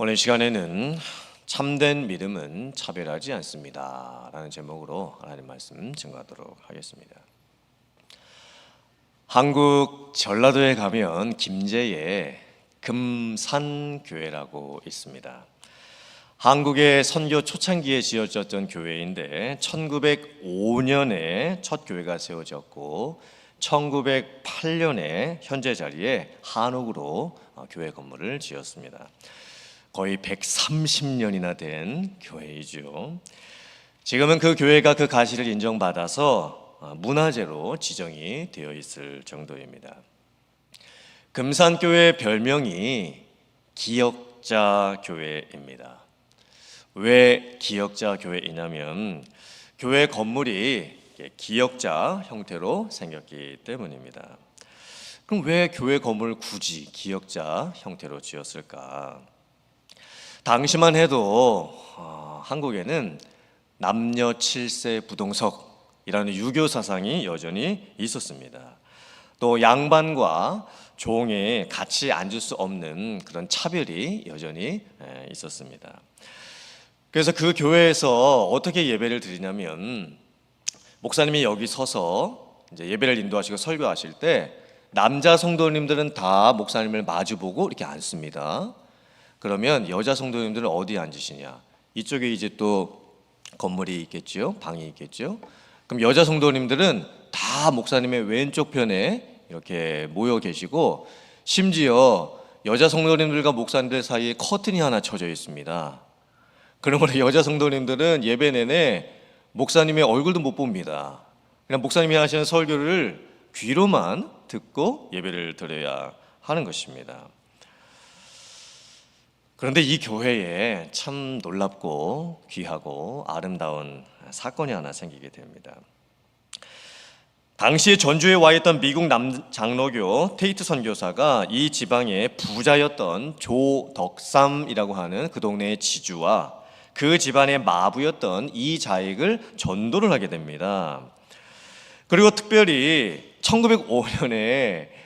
오늘 시간에는 참된 믿음은 차별하지 않습니다 라는 제목으로 하나님 말씀 증거하도록 하겠습니다. 한국 전라도에 가면 김제에 금산교회라고 있습니다. 한국의 선교 초창기에 지어졌던 교회인데 1905년에 첫 교회가 세워졌고 1908년에 현재 자리에 한옥으로 교회 건물을 지었습니다. 거의 130년이나 된 교회이죠. 지금은 그 교회가 그 가치를 인정받아서 문화재로 지정이 되어 있을 정도입니다. 금산교회 별명이 기역자 교회입니다. 왜 기역자 교회이냐면 교회 건물이 기역자 형태로 생겼기 때문입니다. 그럼 왜 교회 건물을 굳이 기역자 형태로 지었을까? 당시만 해도 한국에는 남녀 7세 부동석이라는 유교 사상이 여전히 있었습니다. 또 양반과 종에 같이 앉을 수 없는 그런 차별이 여전히 있었습니다. 그래서 그 교회에서 어떻게 예배를 드리냐면 목사님이 여기 서서 이제 예배를 인도하시고 설교하실 때 남자 성도님들은 다 목사님을 마주보고 이렇게 앉습니다. 그러면 여자 성도님들은 어디에 앉으시냐? 이쪽에 이제 또 건물이 있겠죠, 방이 있겠죠. 그럼 여자 성도님들은 다 목사님의 왼쪽 편에 이렇게 모여 계시고 심지어 여자 성도님들과 목사님들 사이에 커튼이 하나 쳐져 있습니다. 그러므로 여자 성도님들은 예배 내내 목사님의 얼굴도 못 봅니다. 그냥 목사님이 하시는 설교를 귀로만 듣고 예배를 드려야 하는 것입니다. 그런데 이 교회에 참 놀랍고 귀하고 아름다운 사건이 하나 생기게 됩니다. 당시에 전주에 와 있던 미국 남장로교 테이트 선교사가 이 지방의 부자였던 조덕삼이라고 하는 그 동네의 지주와 그 집안의 마부였던 이자익을 전도를 하게 됩니다. 그리고 특별히 1905년에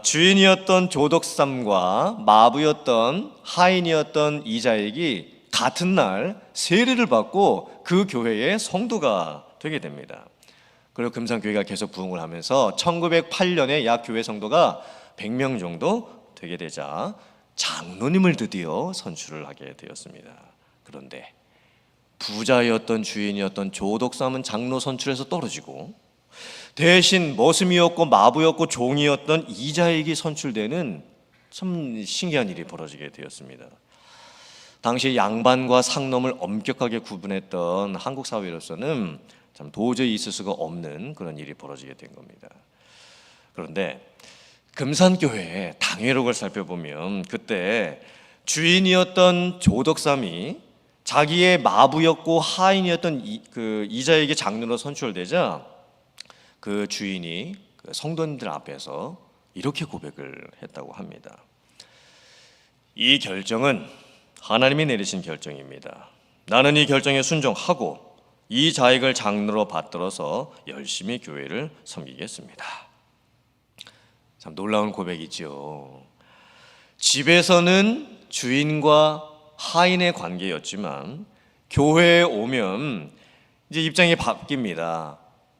주인이었던 조덕삼과 마부였던 하인이었던 이자익이 같은 날 세례를 받고 그 교회의 성도가 되게 됩니다. 그리고 금산교회가 계속 부흥을 하면서 1908년에 약 교회 성도가 100명 정도 되게 되자 장로님을 드디어 선출을 하게 되었습니다. 그런데 부자였던 주인이었던 조덕삼은 장로 선출에서 떨어지고 대신 머슴이었고 마부였고 종이었던 이자익이 선출되는 참 신기한 일이 벌어지게 되었습니다. 당시 양반과 상놈을 엄격하게 구분했던 한국 사회로서는 참 도저히 있을 수가 없는 그런 일이 벌어지게 된 겁니다. 그런데 금산교회의 당회록을 살펴보면 그때 주인이었던 조덕삼이 자기의 마부였고 하인이었던 이자익의 장로로 선출되자 그 주인이 성도님들 앞에서 이렇게 고백을 했다고 합니다. 이 결정은 하나님이 내리신 결정입니다. 나는 이 결정에 순종하고 이 자익을 장로로 받들어서 열심히 교회를 섬기겠습니다. 참 놀라운 고백이죠. 집에서는 주인과 하인의 관계였지만 교회에 오면 이제 입장이 바뀝니다.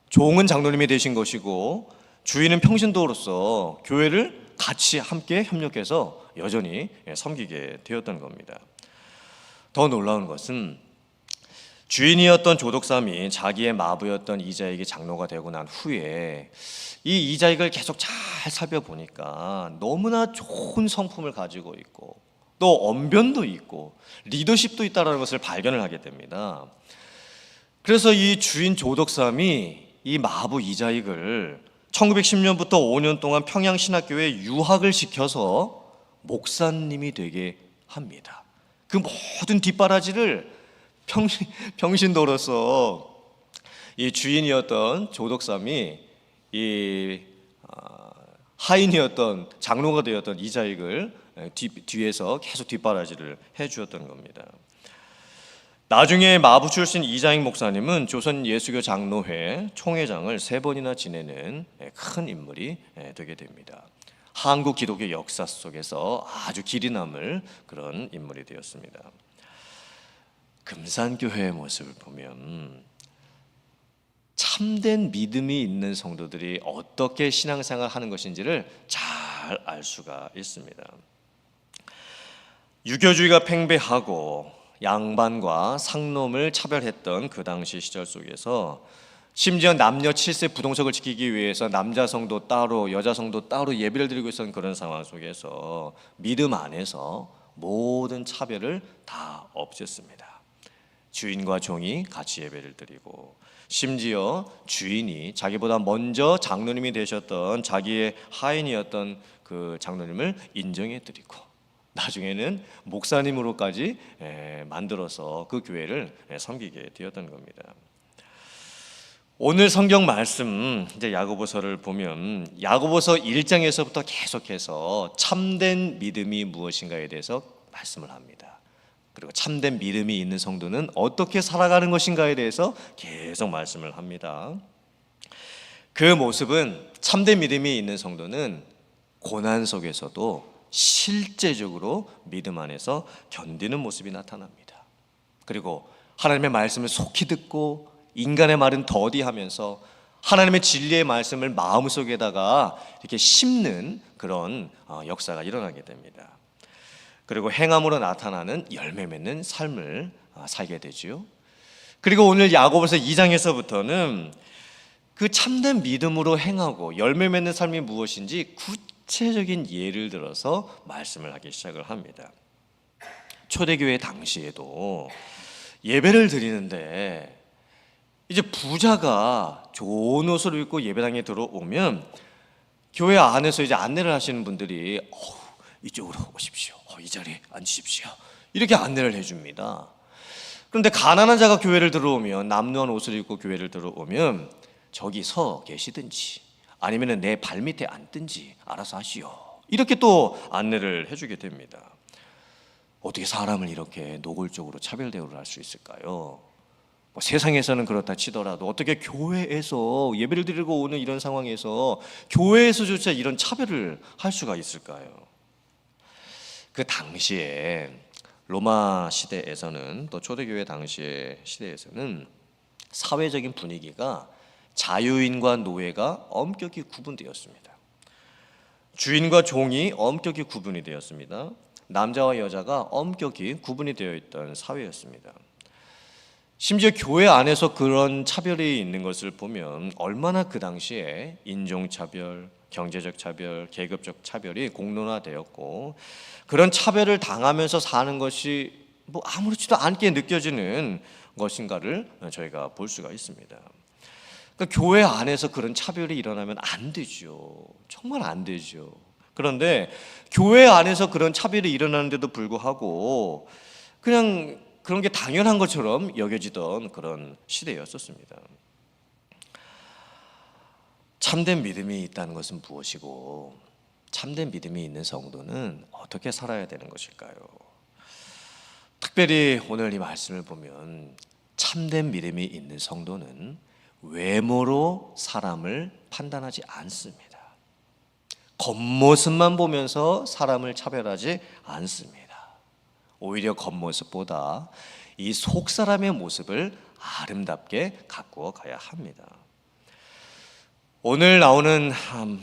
종은 장로님이 되신 것이고 주인은 평신도로서 교회를 같이 함께 협력해서 여전히 섬기게 되었던 겁니다. 더 놀라운 것은 주인이었던 조덕삼이 자기의 마부였던 이자익이 장로가 되고 난 후에 이 이자익을 계속 잘 살펴보니까 너무나 좋은 성품을 가지고 있고 또 언변도 있고 리더십도 있다는 것을 발견을 하게 됩니다. 그래서 이 주인 조덕삼이 이 마부 이자익을 1910년부터 5년 동안 평양신학교에 유학을 시켜서 목사님이 되게 합니다. 그 모든 뒷바라지를 평신도로서 이 주인이었던 조덕삼이 이 하인이었던 장로가 되었던 이자익을 뒤에서 계속 뒷바라지를 해주었던 겁니다. 나중에 마부 출신 이자익 목사님은 조선 예수교 장로회 총회장을 3번이나 지내는 큰 인물이 되게 됩니다. 한국 기독교 역사 속에서 아주 길이 남을 그런 인물이 되었습니다. 금산교회의 모습을 보면 참된 믿음이 있는 성도들이 어떻게 신앙생활을 하는 것인지를 잘 알 수가 있습니다. 유교주의가 팽배하고 양반과 상놈을 차별했던 그 당시 시절 속에서 심지어 남녀 7세 부동석을 지키기 위해서 남자 성도 따로 여자 성도 따로 예배를 드리고 있었던 그런 상황 속에서 믿음 안에서 모든 차별을 다 없앴습니다. 주인과 종이 같이 예배를 드리고 심지어 주인이 자기보다 먼저 장로님이 되셨던 자기의 하인이었던 그 장로님을 인정해 드리고 나중에는 목사님으로까지 만들어서 그 교회를 섬기게 되었던 겁니다. 오늘 성경 말씀 이제 야고보서를 보면 야고보서 1장에서부터 계속해서 참된 믿음이 무엇인가에 대해서 말씀을 합니다. 그리고 참된 믿음이 있는 성도는 어떻게 살아가는 것인가에 대해서 계속 말씀을 합니다. 그 모습은 참된 믿음이 있는 성도는 고난 속에서도 실제적으로 믿음 안에서 견디는 모습이 나타납니다. 그리고 하나님의 말씀을 속히 듣고 인간의 말은 더디하면서 하나님의 진리의 말씀을 마음속에다가 이렇게 심는 그런 역사가 일어나게 됩니다. 그리고 행함으로 나타나는 열매 맺는 삶을 살게 되죠. 그리고 오늘 야고보서 2장에서부터는 그 참된 믿음으로 행하고 열매 맺는 삶이 무엇인지 구체적인 예를 들어서 말씀을 하기 시작을 합니다. 초대교회 당시에도 예배를 드리는데 이제 부자가 좋은 옷을 입고 예배당에 들어오면 교회 안에서 이제 안내를 하시는 분들이 이쪽으로 오십시오. 이 자리에 앉으십시오. 이렇게 안내를 해줍니다. 그런데 가난한 자가 교회를 들어오면 남루한 옷을 입고 교회를 들어오면 저기 서 계시든지 아니면 내 발밑에 앉든지 알아서 하시오. 이렇게 또 안내를 해주게 됩니다. 어떻게 사람을 이렇게 노골적으로 차별 대우를 할 수 있을까요? 세상에서는 그렇다 치더라도 어떻게 교회에서 예배를 드리고 오는 이런 상황에서 교회에서조차 이런 차별을 할 수가 있을까요? 그 당시에 로마 시대에서는 또 초대교회 당시의 시대에서는 사회적인 분위기가 자유인과 노예가 엄격히 구분되었습니다. 주인과 종이 엄격히 구분이 되었습니다. 남자와 여자가 엄격히 구분이 되어 있던 사회였습니다. 심지어 교회 안에서 그런 차별이 있는 것을 보면 얼마나 그 당시에 인종차별, 경제적 차별, 계급적 차별이 공론화되었고 그런 차별을 당하면서 사는 것이 아무렇지도 않게 느껴지는 것인가를 저희가 볼 수가 있습니다. 그러니까 교회 안에서 그런 차별이 일어나면 안 되죠. 정말 안 되죠. 그런데 교회 안에서 그런 차별이 일어나는데도 불구하고 그냥 그런 게 당연한 것처럼 여겨지던 그런 시대였었습니다. 참된 믿음이 있다는 것은 무엇이고 참된 믿음이 있는 성도는 어떻게 살아야 되는 것일까요? 특별히 오늘 이 말씀을 보면 참된 믿음이 있는 성도는 외모로 사람을 판단하지 않습니다. 겉모습만 보면서 사람을 차별하지 않습니다. 오히려 겉모습보다 이 속사람의 모습을 아름답게 가꾸어 가야 합니다. 오늘 나오는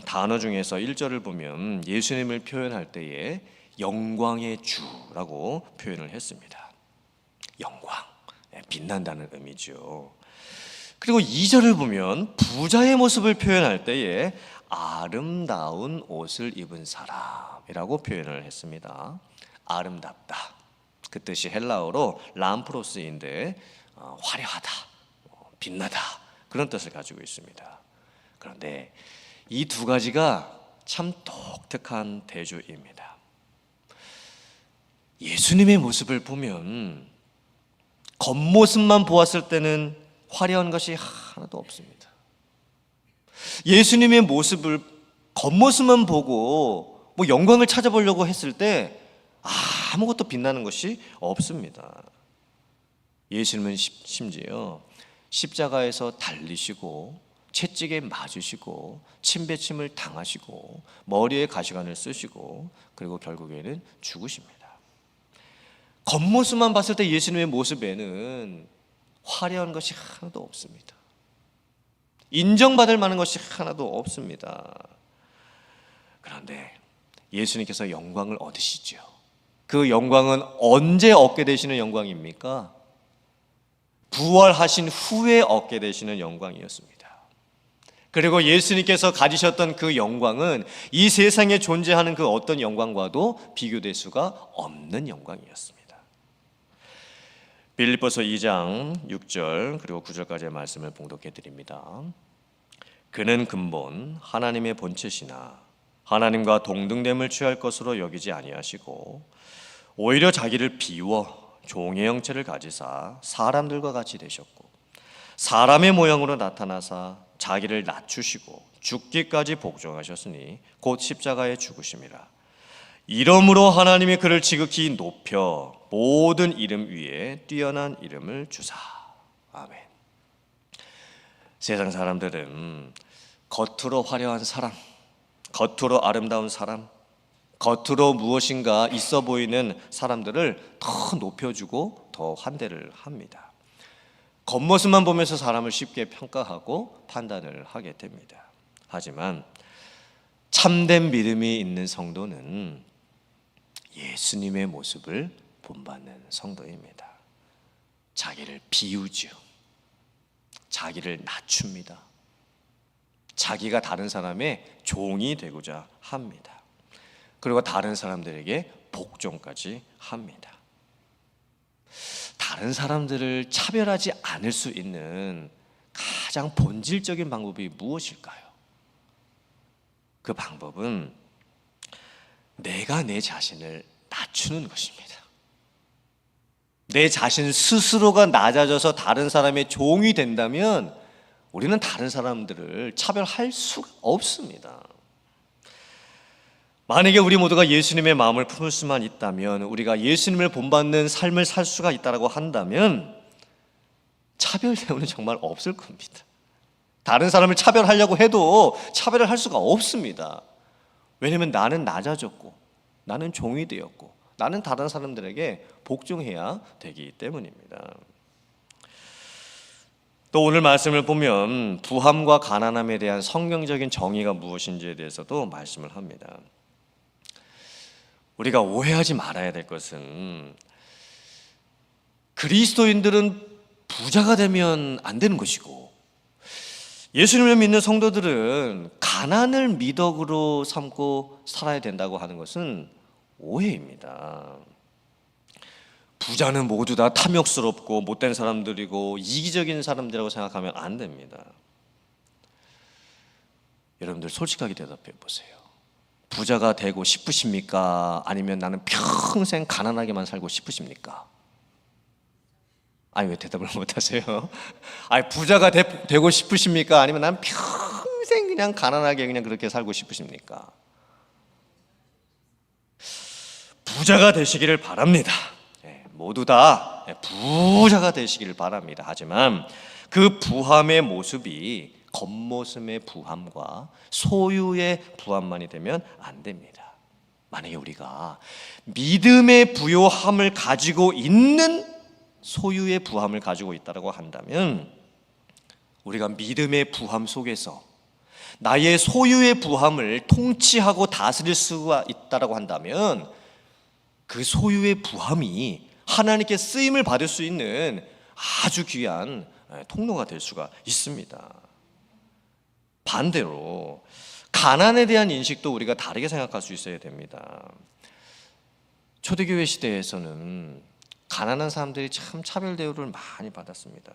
단어 중에서 1절을 보면 예수님을 표현할 때에 영광의 주라고 표현을 했습니다. 영광, 빛난다는 의미죠. 그리고 2절을 보면 부자의 모습을 표현할 때에 아름다운 옷을 입은 사람이라고 표현을 했습니다. 아름답다. 그 뜻이 헬라어로 람프로스인데 화려하다, 빛나다 그런 뜻을 가지고 있습니다. 그런데 이 두 가지가 참 독특한 대조입니다. 예수님의 모습을 보면 겉모습만 보았을 때는 화려한 것이 하나도 없습니다. 예수님의 모습을 겉모습만 보고 영광을 찾아보려고 했을 때 아무것도 빛나는 것이 없습니다. 예수님은 심지어 십자가에서 달리시고 채찍에 맞으시고 침뱉음을 당하시고 머리에 가시관을 쓰시고 그리고 결국에는 죽으십니다. 겉모습만 봤을 때 예수님의 모습에는 화려한 것이 하나도 없습니다. 인정받을 만한 것이 하나도 없습니다. 그런데 예수님께서 영광을 얻으시죠. 그 영광은 언제 얻게 되시는 영광입니까? 부활하신 후에 얻게 되시는 영광이었습니다. 그리고 예수님께서 가지셨던 그 영광은 이 세상에 존재하는 그 어떤 영광과도 비교될 수가 없는 영광이었습니다. 빌립보서 2장 6절 그리고 9절까지의 말씀을 봉독해 드립니다. 그는 근본 하나님의 본체시나 하나님과 동등됨을 취할 것으로 여기지 아니하시고 오히려 자기를 비워 종의 형체를 가지사 사람들과 같이 되셨고 사람의 모양으로 나타나사 자기를 낮추시고 죽기까지 복종하셨으니 곧 십자가에 죽으심이라. 이러므로 하나님이 그를 지극히 높여 모든 이름 위에 뛰어난 이름을 주사. 아멘. 세상 사람들은 겉으로 화려한 사람, 겉으로 아름다운 사람, 겉으로 무엇인가 있어 보이는 사람들을 더 높여주고 더 환대를 합니다. 겉모습만 보면서 사람을 쉽게 평가하고 판단을 하게 됩니다. 하지만 참된 믿음이 있는 성도는 예수님의 모습을 본받는 성도입니다. 자기를 비우죠. 자기를 낮춥니다. 자기가 다른 사람의 종이 되고자 합니다. 그리고 다른 사람들에게 복종까지 합니다. 다른 사람들을 차별하지 않을 수 있는 가장 본질적인 방법이 무엇일까요? 그 방법은 내가 내 자신을 낮추는 것입니다. 내 자신 스스로가 낮아져서 다른 사람의 종이 된다면 우리는 다른 사람들을 차별할 수가 없습니다. 만약에 우리 모두가 예수님의 마음을 품을 수만 있다면, 우리가 예수님을 본받는 삶을 살 수가 있다고 한다면 차별 대우는 정말 없을 겁니다. 다른 사람을 차별하려고 해도 차별을 할 수가 없습니다. 왜냐하면 나는 낮아졌고 나는 종이 되었고 나는 다른 사람들에게 복종해야 되기 때문입니다. 또 오늘 말씀을 보면 부함과 가난함에 대한 성경적인 정의가 무엇인지에 대해서도 말씀을 합니다. 우리가 오해하지 말아야 될 것은 그리스도인들은 부자가 되면 안 되는 것이고 예수님을 믿는 성도들은 가난을 미덕으로 삼고 살아야 된다고 하는 것은 오해입니다. 부자는 모두 다 탐욕스럽고 못된 사람들이고 이기적인 사람들이라고 생각하면 안 됩니다. 여러분들 솔직하게 대답해 보세요. 부자가 되고 싶으십니까? 아니면 나는 평생 가난하게만 살고 싶으십니까? 아니 왜 대답을 못하세요? 아니 부자가 되고 싶으십니까? 아니면 난 평생 그냥 가난하게 그냥 그렇게 살고 싶으십니까? 부자가 되시기를 바랍니다. 모두 다 부자가 되시기를 바랍니다. 하지만 그 부함의 모습이 겉모습의 부함과 소유의 부함만이 되면 안 됩니다. 만약에 우리가 믿음의 부요함을 가지고 있는 소유의 부함을 가지고 있다고 한다면 우리가 믿음의 부함 속에서 나의 소유의 부함을 통치하고 다스릴 수가 있다고 한다면 그 소유의 부함이 하나님께 쓰임을 받을 수 있는 아주 귀한 통로가 될 수가 있습니다. 반대로 가난에 대한 인식도 우리가 다르게 생각할 수 있어야 됩니다. 초대교회 시대에서는 가난한 사람들이 참 차별 대우를 많이 받았습니다.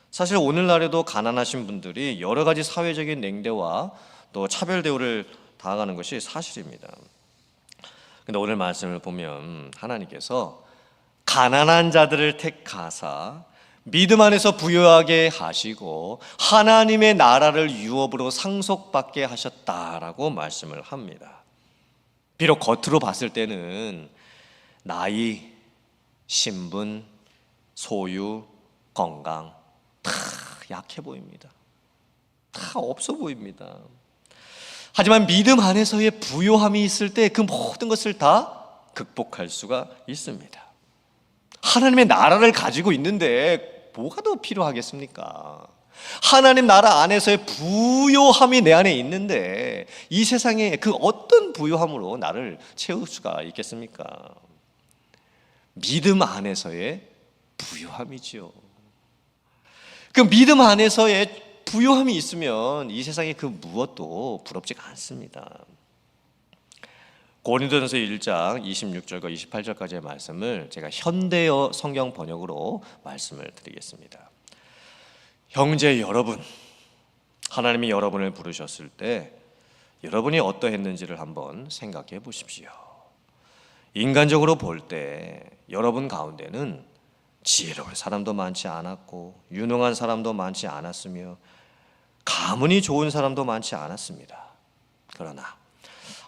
사실 오늘날에도 가난하신 분들이 여러 가지 사회적인 냉대와 또 차별 대우를 당하는 것이 사실입니다. 근데 오늘 말씀을 보면 하나님께서 가난한 자들을 택하사 믿음 안에서 부유하게 하시고 하나님의 나라를 유업으로 상속받게 하셨다라고 말씀을 합니다. 비록 겉으로 봤을 때는 나이, 신분, 소유, 건강 다 약해 보입니다. 다 없어 보입니다. 하지만 믿음 안에서의 부요함이 있을 때 그 모든 것을 다 극복할 수가 있습니다. 하나님의 나라를 가지고 있는데 뭐가 더 필요하겠습니까? 하나님 나라 안에서의 부요함이 내 안에 있는데 이 세상에 그 어떤 부요함으로 나를 채울 수가 있겠습니까? 믿음 안에서의 부요함이지요. 그 믿음 안에서의 부요함이 있으면 이 세상의 그 무엇도 부럽지가 않습니다. 고린도전서 1장 26절과 28절까지의 말씀을 제가 현대어 성경 번역으로 말씀을 드리겠습니다. 형제 여러분, 하나님이 여러분을 부르셨을 때 여러분이 어떠했는지를 한번 생각해 보십시오. 인간적으로 볼 때 여러분 가운데는 지혜로운 사람도 많지 않았고 유능한 사람도 많지 않았으며 가문이 좋은 사람도 많지 않았습니다. 그러나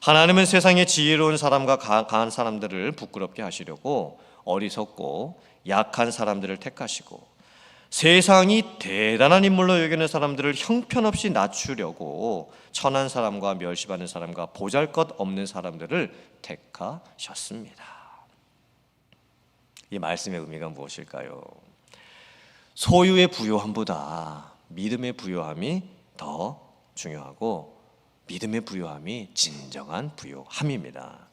하나님은 세상의 지혜로운 사람과 강한 사람들을 부끄럽게 하시려고 어리석고 약한 사람들을 택하시고 세상이 대단한 인물로 여기는 사람들을 형편없이 낮추려고 천한 사람과 멸시받는 사람과 보잘것없는 사람들을 택하셨습니다. 이 말씀의 의미가 무엇일까요? 소유의 부요함보다 믿음의 부요함이 더 중요하고 믿음의 부요함이 진정한 부요함입니다.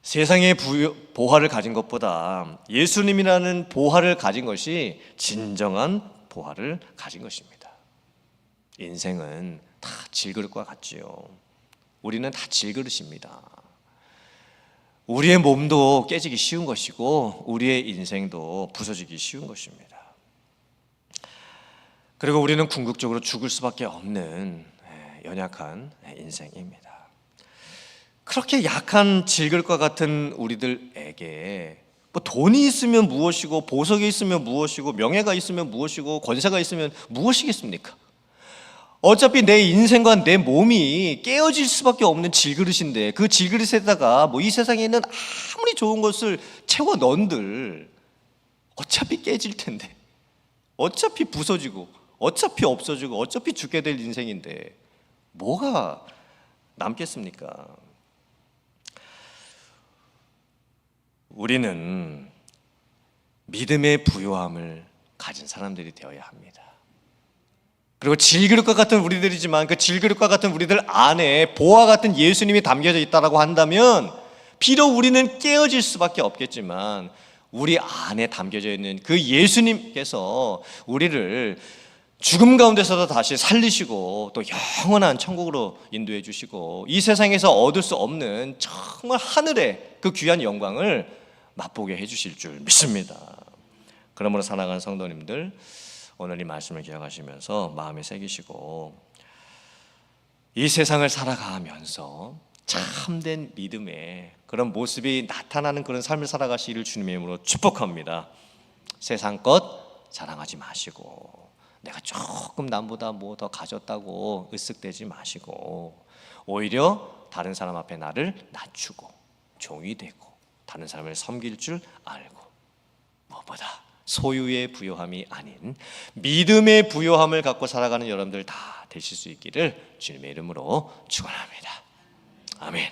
세상의 보화를 가진 것보다 예수님이라는 보화를 가진 것이 진정한 보화를 가진 것입니다. 인생은 다 질그릇과 같지요. 우리는 다 질그릇입니다. 우리의 몸도 깨지기 쉬운 것이고 우리의 인생도 부서지기 쉬운 것입니다. 그리고 우리는 궁극적으로 죽을 수밖에 없는 연약한 인생입니다. 그렇게 약한 질글과 같은 우리들에게 뭐 돈이 있으면 무엇이고 보석이 있으면 무엇이고 명예가 있으면 무엇이고 권세가 있으면 무엇이겠습니까? 어차피 내 인생과 내 몸이 깨어질 수밖에 없는 질그릇인데 그 질그릇에다가 뭐 이 세상에 있는 아무리 좋은 것을 채워 넣은들 어차피 깨질 텐데 어차피 부서지고 어차피 없어지고 어차피 죽게 될 인생인데 뭐가 남겠습니까? 우리는 믿음의 부요함을 가진 사람들이 되어야 합니다. 그리고 질그릇과 같은 우리들이지만 그 질그릇과 같은 우리들 안에 보화 같은 예수님이 담겨져 있다고 한다면 비록 우리는 깨어질 수밖에 없겠지만 우리 안에 담겨져 있는 그 예수님께서 우리를 죽음 가운데서도 다시 살리시고 또 영원한 천국으로 인도해 주시고 이 세상에서 얻을 수 없는 정말 하늘의 그 귀한 영광을 맛보게 해 주실 줄 믿습니다. 그러므로 사랑하는 성도님들, 오늘 이 말씀을 기억하시면서 마음에 새기시고 이 세상을 살아가면서 참된 믿음의 그런 모습이 나타나는 그런 삶을 살아가시기를 주님의 이름으로 축복합니다. 세상 것 자랑하지 마시고 내가 조금 남보다 뭐 더 가졌다고 으쓱대지 마시고 오히려 다른 사람 앞에 나를 낮추고 종이 되고 다른 사람을 섬길 줄 알고 무엇보다 소유의 부요함이 아닌 믿음의 부요함을 갖고 살아가는 여러분들 다 되실 수 있기를 주님의 이름으로 축원합니다. 아멘.